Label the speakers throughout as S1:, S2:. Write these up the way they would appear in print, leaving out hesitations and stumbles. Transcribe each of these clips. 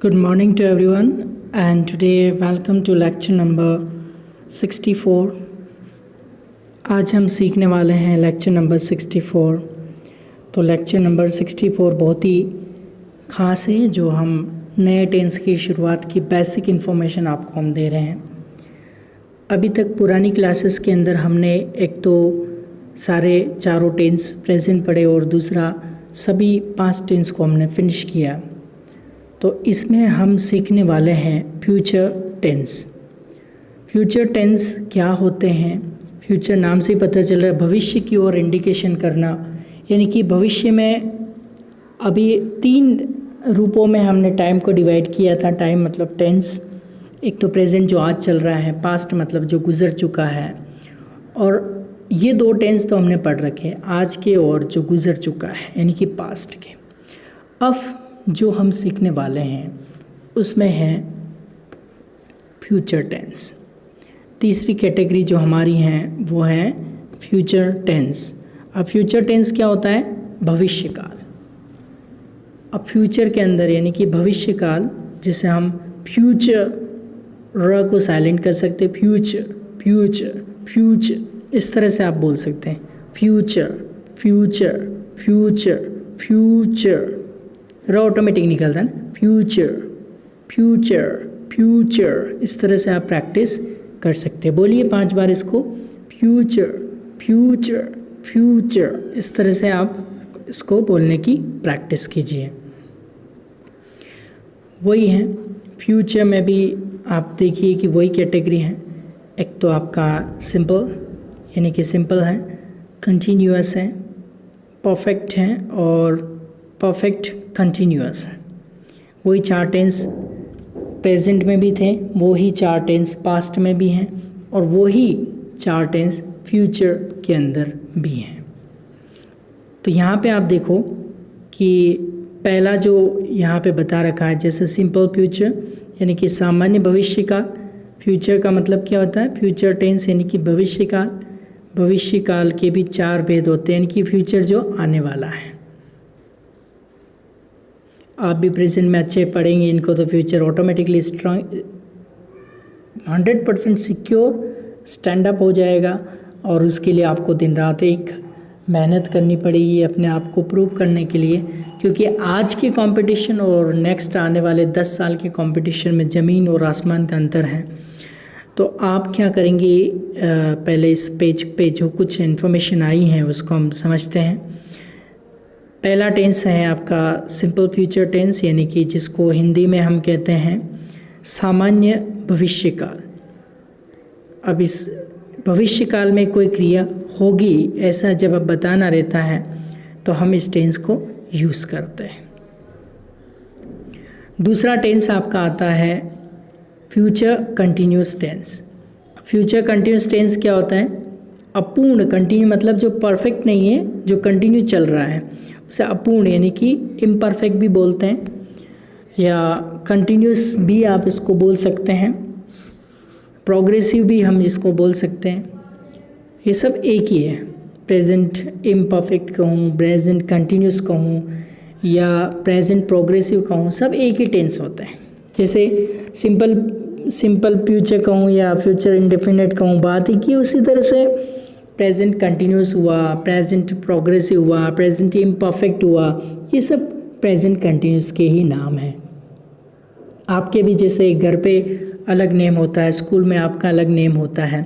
S1: Good morning to everyone, and today welcome to lecture number 64. आज हम सीखने वाले हैं लेक्चर नंबर 64। तो लेक्चर नंबर 64 बहुत ही ख़ास है, जो हम नए टेंस की शुरुआत की बेसिक इन्फॉर्मेशन आपको हम दे रहे हैं। अभी तक पुरानी क्लासेस के अंदर हमने एक तो सारे चारों टेंस प्रेजेंट पढ़े और दूसरा सभी 5 टेंस को हमने फिनिश किया। तो इसमें हम सीखने वाले हैं फ्यूचर टेंस। फ्यूचर टेंस क्या होते हैं? फ्यूचर नाम से ही पता चल रहा है भविष्य की ओर इंडिकेशन करना, यानी कि भविष्य में अभी 3 रूपों में हमने टाइम को डिवाइड किया था। टाइम मतलब टेंस, एक तो प्रेजेंट जो आज चल रहा है, पास्ट मतलब जो गुजर चुका है, और ये 2 टेंस तो हमने पढ़ रखे हैं, आज के और जो गुजर चुका है यानी कि पास्ट के। अब जो हम सीखने वाले हैं उसमें है फ्यूचर टेंस। तीसरी कैटेगरी जो हमारी है वो है फ्यूचर टेंस। अब फ्यूचर टेंस क्या होता है? भविष्यकाल। अब फ्यूचर के अंदर यानी कि भविष्यकाल, जिसे हम फ्यूचर र को साइलेंट कर सकते हैं, फ्यूचर फ्यूचर फ्यूचर, इस तरह से आप बोल सकते हैं, फ्यूचर फ्यूचर फ्यूचर फ्यूचर, र ऑटोमेटिक निकलता है ना, फ्यूचर फ्यूचर फ्यूचर, इस तरह से आप प्रैक्टिस कर सकते हैं। बोलिए 5 बार इसको, फ्यूचर फ्यूचर फ्यूचर, इस तरह से आप इसको बोलने की प्रैक्टिस कीजिए। वही है फ्यूचर में भी आप देखिए कि वही कैटेगरी है। एक तो आपका सिंपल यानी कि सिंपल है, कंटिन्यूअस है, परफेक्ट है और परफेक्ट कंटिन्यूअस है। वही 4 टेंस प्रेजेंट में भी थे, वही 4 टेंस पास्ट में भी हैं और वही 4 टेंस फ्यूचर के अंदर भी हैं। तो यहाँ पे आप देखो कि पहला जो यहाँ पे बता रखा है, जैसे सिंपल फ्यूचर यानी कि सामान्य भविष्यकाल। फ्यूचर का मतलब क्या होता है? फ्यूचर टेंस यानी कि भविष्यकाल। भविष्यकाल के भी 4 भेद होते हैं, यानी कि फ्यूचर जो आने वाला है। आप भी प्रेजेंट में अच्छे पढ़ेंगे इनको तो future automatically strong 100% secure stand up हो जाएगा। और उसके लिए आपको दिन रात एक मेहनत करनी पड़ेगी अपने आप को प्रूव करने के लिए, क्योंकि आज के कंपटीशन और नेक्स्ट आने वाले 10 साल के कंपटीशन में ज़मीन और आसमान का अंतर है। तो आप क्या करेंगे, पहले इस पेज पे जो कुछ इन्फॉर्मेशन आई है उसको हम समझते हैं। पहला टेंस है आपका सिंपल फ्यूचर टेंस, यानी कि जिसको हिंदी में हम कहते हैं सामान्य भविष्यकाल। अब इस भविष्यकाल में कोई क्रिया होगी ऐसा जब अब बताना रहता है तो हम इस टेंस को यूज़ करते हैं। दूसरा टेंस आपका आता है future continuous tense. Future continuous tense क्या होता है? अपूर्ण, कंटिन्यू मतलब जो परफेक्ट नहीं है, जो कंटिन्यू चल रहा है उसे अपूर्ण यानी कि इम्परफेक्ट भी बोलते हैं, या कंटिन्यूस भी आप इसको बोल सकते हैं, प्रोग्रेसिव भी हम इसको बोल सकते हैं। ये सब एक ही है। प्रेजेंट इम्परफेक्ट कहूँ, प्रेजेंट कंटिन्यूस कहूँ या प्रेजेंट प्रोग्रेसिव कहूँ, सब एक ही टेंस होता है। जैसे सिंपल फ्यूचर कहूँ या फ्यूचर इंडेफिनिट कहूँ, बात ही की उसी तरह से प्रेजेंट कंटिन्यूस हुआ, प्रेजेंट प्रोग्रेसिव हुआ, प्रेजेंट इम्परफेक्ट हुआ, ये सब प्रेजेंट कंटिन्यूस के ही नाम हैं। आपके भी जैसे घर पे अलग नेम होता है, स्कूल में आपका अलग नेम होता है,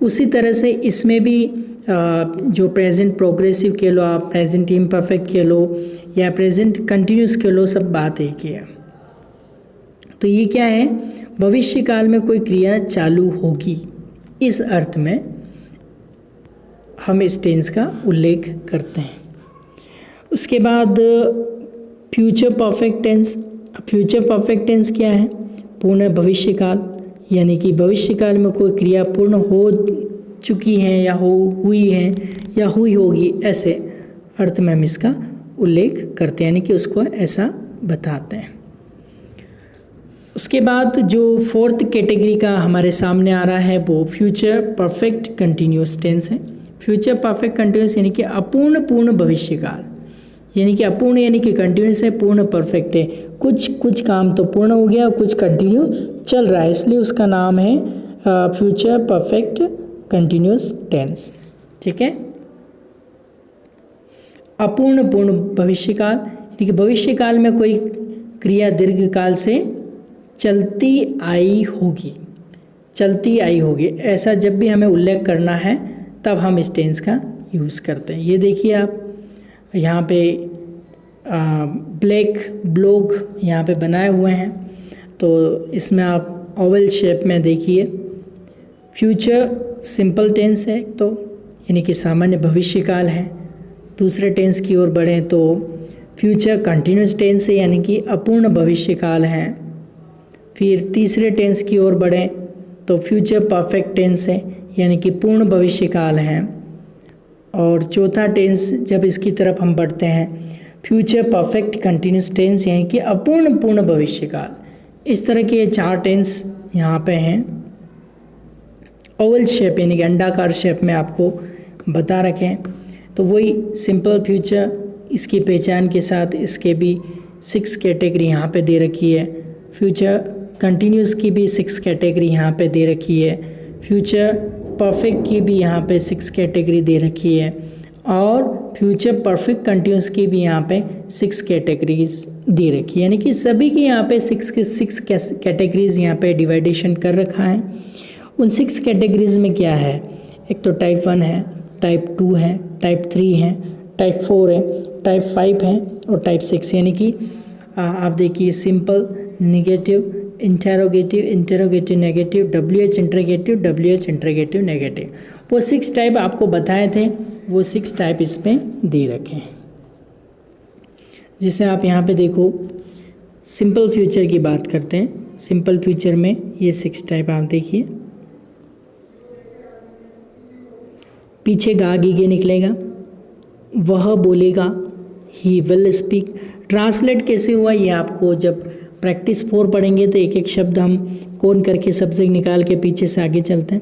S1: उसी तरह से इसमें भी जो प्रेजेंट प्रोग्रेसिव कह लो आप, प्रेजेंट इम्परफेक्ट कह लो या प्रेजेंट कंटिन्यूस कह लो, सब बात एक ही है। तो ये क्या है? भविष्यकाल में कोई क्रिया चालू होगी, इस अर्थ में हम इस टेंस का उल्लेख करते हैं। उसके बाद future perfect tense. Future perfect tense क्या है? पूर्ण भविष्यकाल, यानी कि भविष्यकाल में कोई क्रिया पूर्ण हो चुकी है या हुई है या हुई होगी, ऐसे अर्थ में हम इसका उल्लेख करते हैं, यानी कि उसको ऐसा बताते हैं। उसके बाद जो 4th कैटेगरी का हमारे सामने आ रहा है वो फ्यूचर परफेक्ट कंटिन्यूस टेंस है। फ्यूचर परफेक्ट कंटिन्यूस यानी कि अपूर्ण पूर्ण भविष्यकाल, यानी कि अपूर्ण यानी कि कंटिन्यूस है, पूर्ण परफेक्ट है। कुछ काम तो पूर्ण हो गया और कुछ कंटिन्यू चल रहा है, इसलिए उसका नाम है फ्यूचर परफेक्ट कंटिन्यूस टेंस। ठीक है। अपूर्ण पूर्ण भविष्यकाल, यानी कि भविष्यकाल में कोई क्रिया दीर्घ काल से चलती आई होगी, ऐसा जब भी हमें उल्लेख करना है तब हम इस टेंस का यूज़ करते हैं। ये देखिए आप यहाँ पे ब्लॉक यहाँ पे बनाए हुए हैं, तो इसमें आप ओवल शेप में देखिए। फ्यूचर सिंपल टेंस है तो यानी कि सामान्य भविष्यकाल है। दूसरे टेंस की ओर बढ़ें तो फ्यूचर कंटिन्यूस टेंस है, यानी कि अपूर्ण भविष्यकाल है। फिर तीसरे टेंस की ओर बढ़ें तो फ्यूचर परफेक्ट टेंस है, यानी कि पूर्ण भविष्यकाल है। और चौथा टेंस जब इसकी तरफ हम बढ़ते हैं, फ्यूचर परफेक्ट कंटिन्यूस टेंस, यानी कि अपूर्ण पूर्ण भविष्यकाल। इस तरह के 4 टेंस यहाँ पे हैं। ओवल शेप यानी कि अंडाकार शेप में आपको बता रखें। तो वही सिंपल फ्यूचर, इसकी पहचान के साथ इसके भी 6 कैटेगरी यहाँ पे दे रखी है। फ्यूचर कंटिन्यूस की भी 6 कैटेगरी यहाँ पे दे रखी है। फ्यूचर परफेक्ट की भी यहाँ पे 6 कैटेगरी दे रखी है। और फ्यूचर परफेक्ट कंटिन्यूस की भी यहाँ पे 6 कैटेगरीज दे रखी है, यानी कि सभी की यहाँ पे 6 कैटेगरीज यहाँ पे डिवाइडेशन कर रखा है। उन 6 कैटेगरीज में क्या है, एक तो टाइप 1 है, टाइप 2 है, टाइप 3 है, टाइप 4 है, टाइप 5 है और टाइप 6। यानी कि आप देखिए simple, negative, interrogative negative, WH interrogative negative, वो 6 टाइप आपको बताए थे, वो 6 टाइप इसमें दे रखे हैं। जैसे आप यहाँ पे देखो, सिंपल फ्यूचर की बात करते हैं। सिंपल फ्यूचर में ये 6 टाइप आप देखिए। पीछे गा गीगे निकलेगा, वह बोलेगा, ही विल स्पीक। ट्रांसलेट कैसे हुआ ये आपको जब प्रैक्टिस 4 पढ़ेंगे तो एक एक शब्द हम कौन करके सब्जेक्ट निकाल के पीछे से आगे चलते हैं।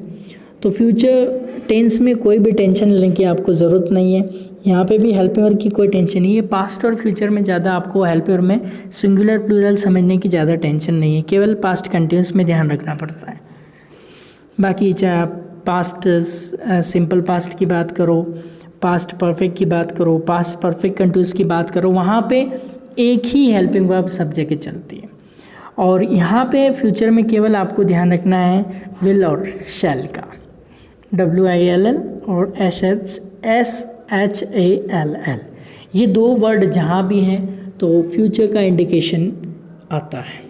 S1: तो फ्यूचर टेंस में कोई भी टेंशन लेने की आपको ज़रूरत नहीं है। यहाँ पे भी हेल्पिंग वर्ब की कोई टेंशन नहीं है। पास्ट और फ्यूचर में ज़्यादा आपको हेल्पिंग वर्ब में सिंगुलर प्लूरल समझने की ज़्यादा टेंशन नहीं है, केवल पास्ट कंटिन्यूस में ध्यान रखना पड़ता है। बाकी चाहे आप पास्ट सिंपल पास्ट की बात करो, पास्ट परफेक्ट की बात करो, पास्ट परफेक्ट कंटिन्यूस की बात करो, वहाँ पे एक ही हेल्पिंग वर्ब सब जगह चलती है। और यहाँ पे फ्यूचर में केवल आपको ध्यान रखना है विल और शैल का, WILL और SHALL, ये 2 वर्ड जहाँ भी हैं तो फ्यूचर का इंडिकेशन आता है।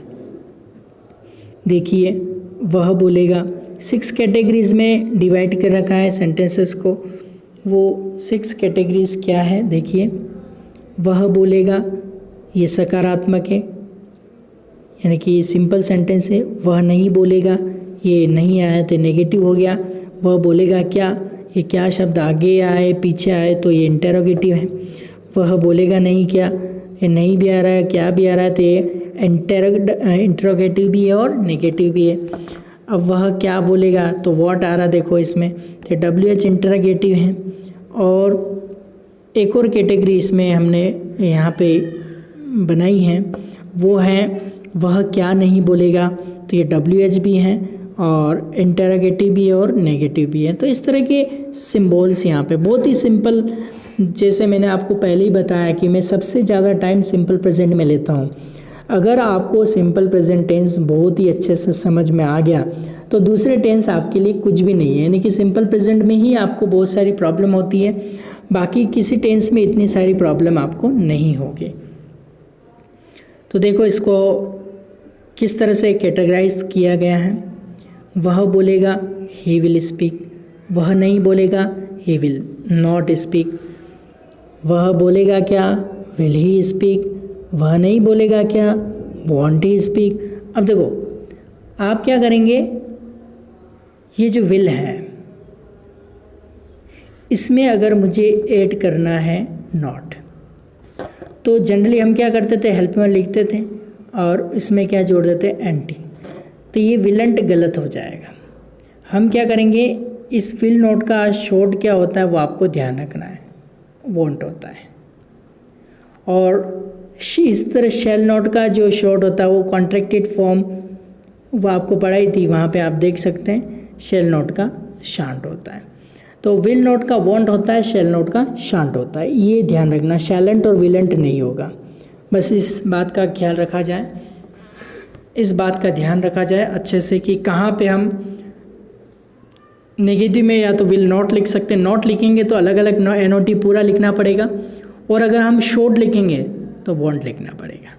S1: देखिए, वह बोलेगा 6 कैटेगरीज में डिवाइड कर रखा है सेंटेंसेस को। वो 6 कैटेगरीज क्या है देखिए। वह बोलेगा, ये सकारात्मक है, यानी कि सिंपल सेंटेंस है। वह नहीं बोलेगा, ये नहीं आया तो नेगेटिव हो गया। वह बोलेगा क्या, ये क्या शब्द आगे आए पीछे आए तो ये इंटेरोगेटिव है। वह बोलेगा नहीं क्या, ये नहीं भी आ रहा है, क्या भी आ रहा है तो ये इंटेरोगेटिव भी है और नेगेटिव भी है। अब वह क्या बोलेगा तो व्हाट आ रहा देखो इसमें, तो WH इंटेरोगेटिव है। और एक और कैटेगरी इसमें हमने यहाँ पे बनाई है, वो है वह क्या नहीं बोलेगा, तो ये WH भी है और इंटेरोगेटिव भी है और नेगेटिव भी है। तो इस तरह के सिंबल्स यहाँ पे बहुत ही सिंपल, जैसे मैंने आपको पहले ही बताया कि मैं सबसे ज़्यादा टाइम सिंपल प्रेजेंट में लेता हूँ। अगर आपको सिंपल प्रेजेंट टेंस बहुत ही अच्छे से समझ में आ गया तो दूसरे टेंस आपके लिए कुछ भी नहीं है, यानी कि सिंपल प्रेजेंट में ही आपको बहुत सारी प्रॉब्लम होती है, बाकी किसी टेंस में इतनी सारी प्रॉब्लम आपको नहीं होगी। तो देखो इसको किस तरह से कैटेगराइज किया गया है। वह बोलेगा, ही विल स्पीक। वह नहीं बोलेगा, ही विल नॉट स्पीक। वह बोलेगा क्या, विल ही स्पीक। वह नहीं बोलेगा क्या, वॉन्ट ही स्पीक। अब देखो आप क्या करेंगे, ये जो विल है इसमें अगर मुझे ऐड करना है नॉट, तो जनरली हम क्या करते थे, हेल्प में लिखते थे और इसमें क्या जोड़ देते एंटी, तो ये विलेंट गलत हो जाएगा। हम क्या करेंगे, इस विल नोट का शॉर्ट क्या होता है वो आपको ध्यान रखना है, वॉन्ट होता है। और इस तरह शेल नोट का जो शॉर्ट होता है वो कॉन्ट्रैक्टेड फॉर्म वो आपको पढ़ाई थी, वहाँ पे आप देख सकते हैं शेल नोट का शांट होता है। तो विल नोट का वॉन्ट होता है, शेल नोट का शांट होता है। ये ध्यान रखना, शैलेंट और विलेंट नहीं होगा। बस इस बात का ख्याल रखा जाए, इस बात का ध्यान रखा जाए अच्छे से कि कहाँ पे हम नेगेटिव में या तो विल नॉट लिख सकते हैं। नॉट लिखेंगे तो अलग अलग NOT पूरा लिखना पड़ेगा, और अगर हम शॉर्ट लिखेंगे तो वॉन्ट लिखना पड़ेगा।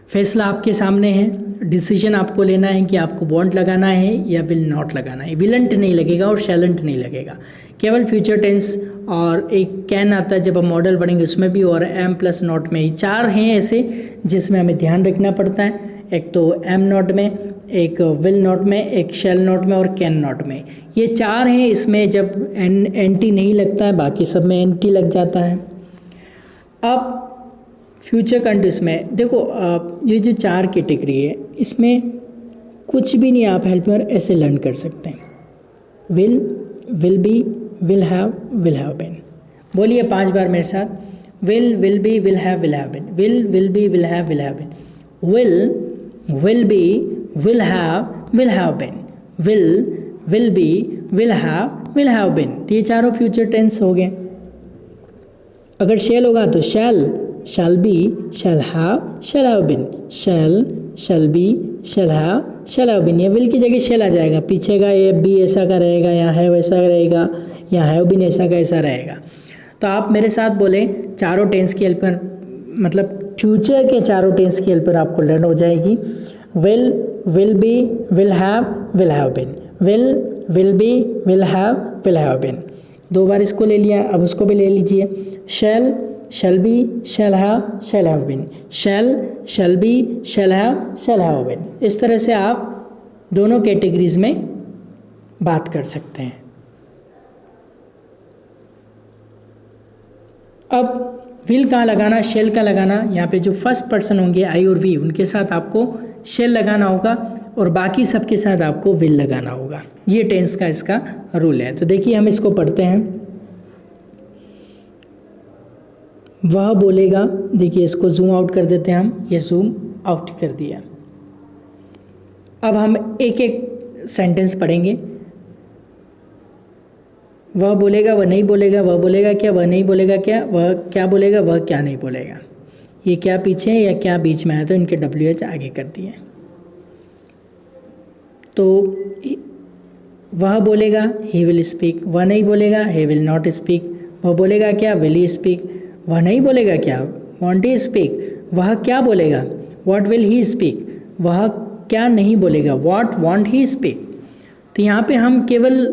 S1: फैसला आपके सामने है, डिसीजन आपको लेना है कि आपको वॉन्ट लगाना है या विल नॉट लगाना है। विलेंट नहीं लगेगा और शैलेंट नहीं लगेगा, केवल फ्यूचर टेंस और एक कैन आता है जब हम मॉडल पढ़ेंगे उसमें भी, और एम प्लस नॉट में ही। 4 हैं ऐसे जिसमें हमें ध्यान रखना पड़ता है, एक तो एम नॉट में, एक विल नॉट में, एक शेल नॉट में और कैन नॉट में। ये 4 हैं, इसमें जब एंटी नहीं लगता है बाकी सब में एंटी लग जाता है। अब फ्यूचर कंटिन्यूस में देखो, ये जो 4 कैटेगरी है इसमें कुछ भी नहीं आप हेल्प में ऐसे लर्न कर सकते हैं। Will, will be, will have been. बोलिए 5 बार मेरे साथ, will, will be, will have been. Will, will be, will have been. Will, will be, will have been. Will, will be, will have been. तो ये चारों फ्यूचर टेंस हो गए। अगर शेल होगा तो shall, shall be, shall have been. Shall, shall be, shall have been. ये will की जगह शैल आ जाएगा, पीछे का ये बी ऐसा का रहेगा, या है वैसा रहेगा, या हैव बीन ऐसा का ऐसा रहेगा। तो आप मेरे साथ बोले चारों टेंस की हेल्प पर, मतलब फ्यूचर के चारों टेंस की हेल्प पर आपको लर्न हो जाएगी। Will, will be, will have been. Will, will be, will have been. 2 बार इसको ले लिया, अब उसको भी ले लीजिए। Shall, shall be, shall have been. Shall, shall be, shall have been. इस तरह से आप दोनों कैटेगरीज में बात कर सकते हैं। अब विल कहाँ लगाना, शेल का लगाना, यहाँ पे जो फर्स्ट पर्सन होंगे आई और वी, उनके साथ आपको शेल लगाना होगा और बाकी सबके साथ आपको विल लगाना होगा। ये टेंस का इसका रूल है। तो देखिए हम इसको पढ़ते हैं। वह बोलेगा, देखिए इसको जूम आउट कर देते हैं हम, ये जूम आउट कर दिया। अब हम एक एक सेंटेंस पढ़ेंगे। वह बोलेगा, वह नहीं बोलेगा, वह बोलेगा क्या, वह नहीं बोलेगा क्या, वह क्या बोलेगा, वह क्या नहीं बोलेगा। ये क्या पीछे है या क्या बीच में आया, तो इनके WH आगे कर दिए। तो वह बोलेगा, ही विल स्पीक। वह नहीं बोलेगा, ही विल नॉट स्पीक। वह बोलेगा क्या, विल ही स्पीक। वह नहीं बोलेगा क्या, वॉन्ट ही स्पीक। वह क्या बोलेगा, व्हाट विल ही स्पीक। वह क्या नहीं बोलेगा, व्हाट वॉन्ट ही स्पीक। तो यहाँ पे हम केवल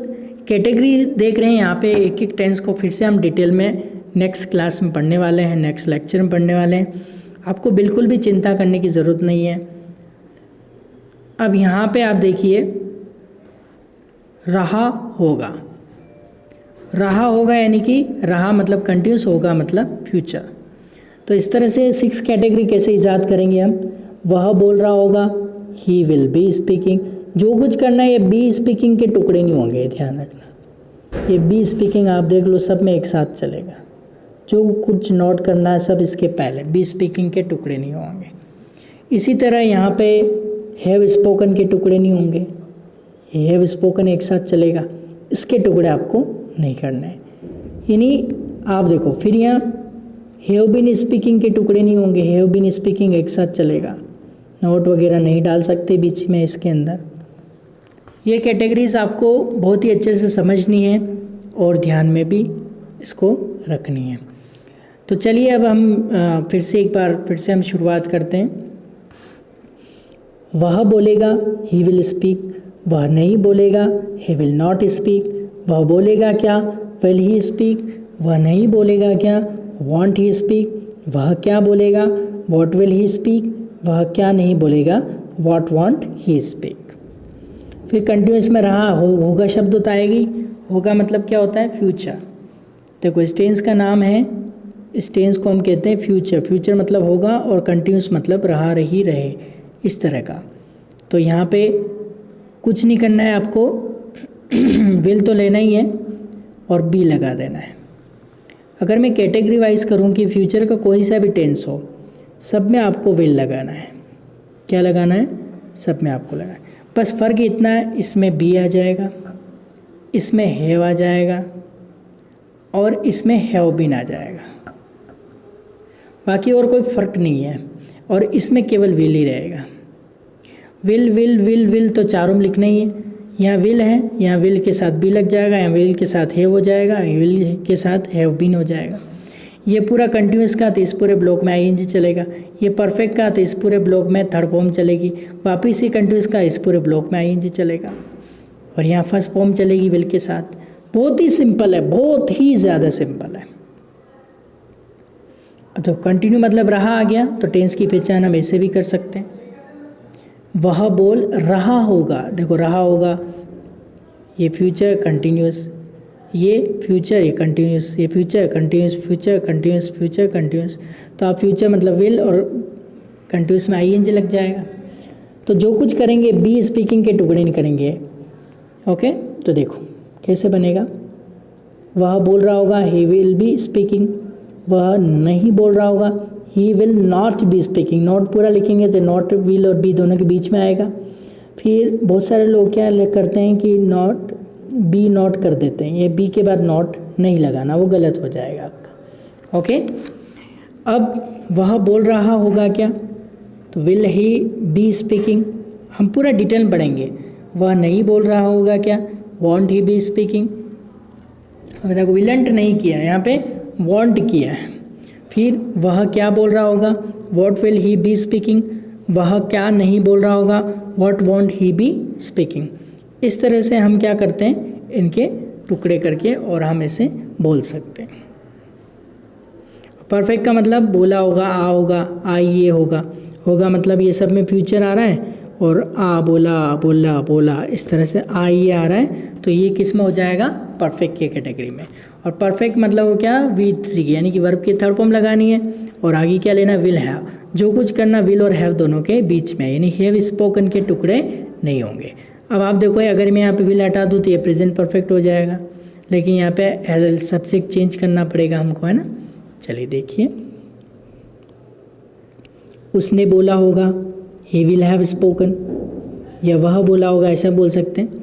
S1: कैटेगरी देख रहे हैं। यहाँ पे एक एक टेंस को फिर से हम डिटेल में नेक्स्ट क्लास में पढ़ने वाले हैं, नेक्स्ट लेक्चर में पढ़ने वाले हैं। आपको बिल्कुल भी चिंता करने की ज़रूरत नहीं है। अब यहाँ पे आप देखिए, रहा होगा। रहा होगा यानी कि रहा मतलब कंटिन्यूस, होगा मतलब फ्यूचर। तो इस तरह से 6 कैटेगरी कैसे ईजाद करेंगे हम। वह बोल रहा होगा, ही विल बी स्पीकिंग। जो कुछ करना है ये बी स्पीकिंग के टुकड़े नहीं होंगे, ध्यान रखना। ये बी स्पीकिंग आप देख लो, सब में एक साथ चलेगा। जो कुछ नोट करना है सब इसके पहले, बी स्पीकिंग के टुकड़े नहीं होंगे। इसी तरह यहाँ पे हैव स्पोकन के टुकड़े नहीं होंगे, हैव स्पोकन एक साथ चलेगा, इसके टुकड़े आपको नहीं करने हैं। यानी आप देखो फिर यहाँ हैव बीन स्पीकिंग के टुकड़े नहीं होंगे, हैव बीन स्पीकिंग एक साथ चलेगा। नोट वगैरह नहीं डाल सकते बीच में इसके अंदर। ये कैटेगरीज आपको बहुत ही अच्छे से समझनी है और ध्यान में भी इसको रखनी है। तो चलिए अब हम फिर से एक बार फिर से हम शुरुआत करते हैं। वह बोलेगा, ही विल स्पीक। वह नहीं बोलेगा, ही विल नॉट स्पीक। वह बोलेगा क्या, विल ही स्पीक। वह नहीं बोलेगा क्या, वॉन्ट ही स्पीक। वह क्या बोलेगा, वॉट विल ही स्पीक। वह क्या नहीं बोलेगा, वॉट वॉन्ट ही स्पीक। फिर कंटिन्यूस में रहा होगा शब्द होता आएगी। होगा मतलब क्या होता है, फ्यूचर। देखो इस टेंस का नाम है, इस टेंस को हम कहते हैं फ्यूचर। फ्यूचर मतलब होगा और कंटिन्यूस मतलब रहा, रही, रहे, इस तरह का। तो यहाँ पे कुछ नहीं करना है आपको, विल तो लेना ही है और बी लगा देना है। अगर मैं कैटेगरी वाइज करूँ कि फ्यूचर का कोई सा भी टेंस हो, सब में आपको विल लगाना है। क्या लगाना है? सब में आपको लगाना है। बस फ़र्क इतना है, इसमें बी आ जाएगा, इसमें हैव आ जाएगा और इसमें हैव बीन आ जाएगा। बाकी और कोई फ़र्क नहीं है। और इसमें केवल विल ही रहेगा। विल विल विल विल तो चारों में लिखना ही है। यहाँ विल है, यहाँ विल के साथ बी लग जाएगा, यहाँ विल के साथ हैव हो जाएगा, विल के साथ हैव बीन हो जाएगा। ये पूरा कंटिन्यूस का तो इस पूरे ब्लॉक में आईएनजी चलेगा। ये परफेक्ट का तो इस पूरे ब्लॉक में थर्ड फॉर्म चलेगी। वापिस ही कंटिन्यूस का इस पूरे ब्लॉक में आईएनजी चलेगा। और यहाँ फर्स्ट फॉर्म चलेगी विल के साथ। बहुत ही सिंपल है, बहुत ही ज़्यादा सिंपल है। तो कंटिन्यू मतलब रहा आ गया, तो टेंस की पहचान हम ऐसे भी कर सकते हैं। वह बोल रहा होगा, देखो रहा होगा, ये फ्यूचर कंटिन्यूस, ये फ्यूचर, ये कंटिन्यूस, ये future continuous, future continuous, future continuous. तो आप फ्यूचर मतलब विल और कंटिन्यूस में आईएनजी लग जाएगा। तो जो कुछ करेंगे बी स्पीकिंग के टुकड़े नहीं करेंगे। ओके, तो देखो कैसे बनेगा। वह बोल रहा होगा, ही विल बी स्पीकिंग। वह नहीं बोल रहा होगा, he will not be speaking. Not पूरा लिखेंगे तो नॉट विल और बी दोनों के बीच में आएगा। फिर बहुत सारे लोग क्या करते हैं कि नॉट बी नॉट कर देते हैं, ये बी के बाद नॉट नहीं लगाना, वो गलत हो जाएगा आपका। ओके, अब वह बोल रहा होगा क्या, तो विल ही बी स्पीकिंग। हम पूरा डिटेल में पढ़ेंगे। वह नहीं बोल रहा होगा क्या, वॉन्ट ही बी स्पीकिंग। अब देखो विलेंट नहीं किया, यहाँ पे वॉन्ट किया है। फिर वह क्या बोल रहा होगा, what will he be speaking. वह क्या नहीं बोल रहा होगा, what won't he be speaking. इस तरह से हम क्या करते हैं, इनके टुकड़े करके और हम इसे बोल सकते हैं। परफेक्ट का मतलब बोला होगा, आ होगा, आई ये होगा, होगा मतलब ये सब में फ्यूचर आ रहा है, और आ बोला बोला बोला इस तरह से आ ये आ रहा है, तो ये किस में हो जाएगा, परफेक्ट के कैटेगरी में। और परफेक्ट मतलब वो क्या, V3 यानी कि वर्ब की थर्ड फॉर्म लगानी है और आगे क्या लेना, विल हैव। जो कुछ करना विल और हैव दोनों के बीच में, यानी हैव स्पोकन के टुकड़े नहीं होंगे। अब आप देखो अगर मैं यहाँ पे विल हटा दूँ तो ये प्रेजेंट परफेक्ट हो जाएगा, लेकिन यहाँ पे सब्जेक्ट चेंज करना पड़ेगा हमको, है ना। चलिए देखिए, उसने बोला होगा, ही विल हैव स्पोकन, या वह बोला होगा, ऐसा बोल सकते हैं।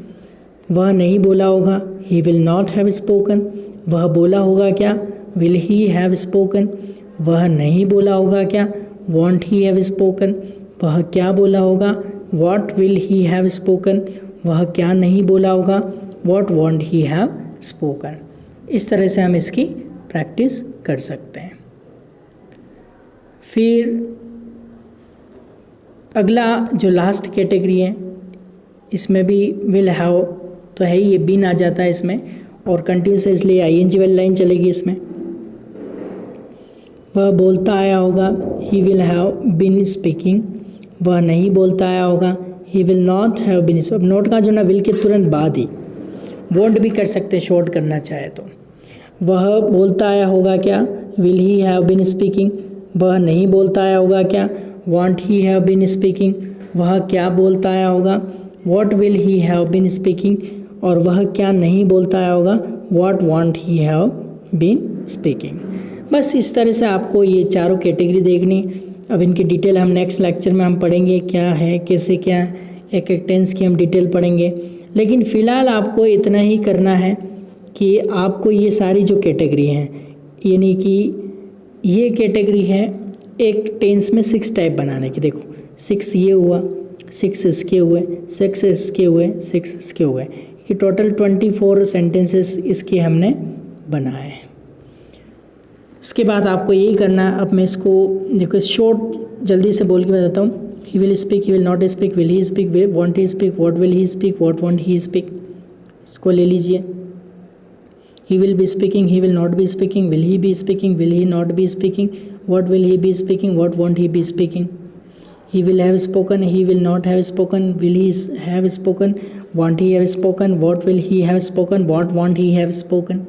S1: वह नहीं बोला होगा, he will not have spoken. वह बोला होगा क्या, विल ही हैव स्पोकन। वह नहीं बोला होगा क्या, वॉन्ट ही हैव स्पोकन। वह क्या बोला होगा, what will he have spoken. वह क्या नहीं बोला होगा, what won't he have spoken. इस तरह से हम इसकी प्रैक्टिस कर सकते हैं। फिर अगला जो लास्ट कैटेगरी है, इसमें भी विल हैव तो है ही, ये बीन आ जाता है इसमें, और कंटिन्यूस है इसलिए आईएनजी वाली लाइन चलेगी इसमें। वह बोलता आया होगा, he will have been speaking. वह नहीं बोलता आया होगा, he will not have been. अब नोट का जो ना विल के तुरंत बाद ही वॉन्ट भी कर सकते, शॉर्ट करना चाहे तो। वह बोलता आया होगा क्या, will he have been speaking. वह नहीं बोलता आया होगा क्या, won't he have been speaking. वह क्या बोलता आया होगा, what will he have been speaking. और वह क्या नहीं बोलता आया होगा, what won't he have been speaking. बस इस तरह से आपको ये चारों कैटेगरी देखनी। अब इनकी डिटेल हम नेक्स्ट लेक्चर में हम पढ़ेंगे, क्या है कैसे क्या है, एक एक टेंस की हम डिटेल पढ़ेंगे। लेकिन फ़िलहाल आपको इतना ही करना है कि आपको ये सारी जो कैटेगरी हैं, यानी कि ये कैटेगरी है एक टेंस में 6 टाइप बनाने की। देखो 6 ये हुआ, 6 इसके हुए, 6 इसके हुए, 6 इसके हुए, ये टोटल 24 सेंटेंसेस इसके हमने बनाए हैं। उसके बाद आपको यही करना है। अब मैं इसको देखो शॉर्ट जल्दी से बोल के बताता हूँ। He will speak, he will not speak, will he speak, want he speak, what will he speak, what won't he speak. इसको ले लीजिए। He will be speaking, he will not be speaking, will he be speaking, will he not be speaking, what will he be speaking, what won't he be speaking. He will have spoken, he will not have spoken, will he have spoken, won't he have spoken, what will he have spoken, what won't he have spoken.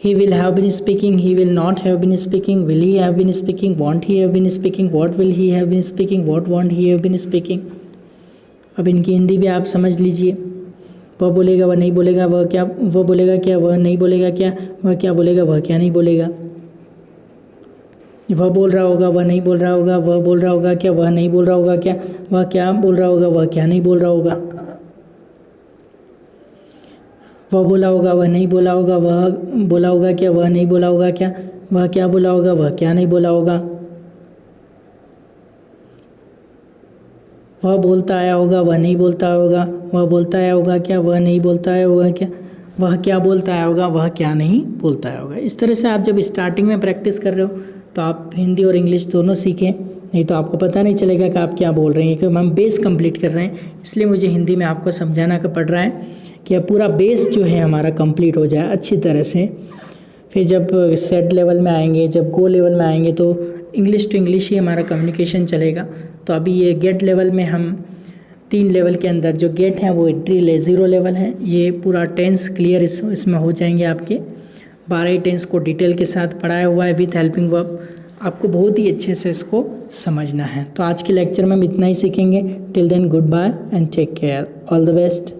S1: He will have been speaking, he will not have been speaking, will he have been speaking, won't he have been speaking, what will he have been speaking, what won't he have been speaking. अब इनकी हिंदी भी आप समझ लीजिए। वह बोलेगा वह नहीं बोलेगा, वह बोलेगा क्या, वह नहीं बोलेगा क्या, वह क्या बोलेगा, वह क्या नहीं बोलेगा। वह बोल रहा होगा, वह नहीं बोल रहा होगा, वह बोल रहा होगा क्या, वह नहीं बोल रहा होगा क्या, वह क्या बोल रहा होगा, वह क्या नहीं बोल रहा होगा। वह बोला होगा, वह नहीं बोला होगा, वह बोला होगा क्या, वह नहीं बोला होगा क्या, वह क्या बोला होगा, वह क्या नहीं बोला होगा। वह बोलता आया होगा, वह नहीं बोलता होगा, वह बोलता आया होगा क्या, वह नहीं बोलता आया होगा क्या, वह क्या बोलता आया होगा, वह क्या नहीं बोलता आया होगा। इस तरह से आप जब स्टार्टिंग में प्रैक्टिस कर रहे हो तो आप हिंदी और इंग्लिश दोनों सीखें, नहीं तो आपको पता नहीं चलेगा कि आप क्या बोल रहे हैं, क्योंकि हम बेस कंप्लीट कर रहे हैं। इसलिए मुझे हिंदी में आपको समझाना पड़ रहा है कि अब पूरा बेस जो है हमारा कंप्लीट हो जाए अच्छी तरह से। फिर जब सेट लेवल में आएंगे, जब गो लेवल में आएंगे तो इंग्लिश टू इंग्लिश ही हमारा कम्युनिकेशन चलेगा। तो अभी ये गेट लेवल में हम 3 लेवल के अंदर जो गेट हैं वो एंट्री 0 लेवल है। ये पूरा टेंस क्लियर इसमें हो जाएंगे आपके। 12 टेंस को डिटेल के साथ पढ़ाया हुआ है विथ हेल्पिंग वर्ब। आपको बहुत ही अच्छे से इसको समझना है। तो आज के लेक्चर में हम इतना ही सीखेंगे। Till then goodbye and take care, all the best.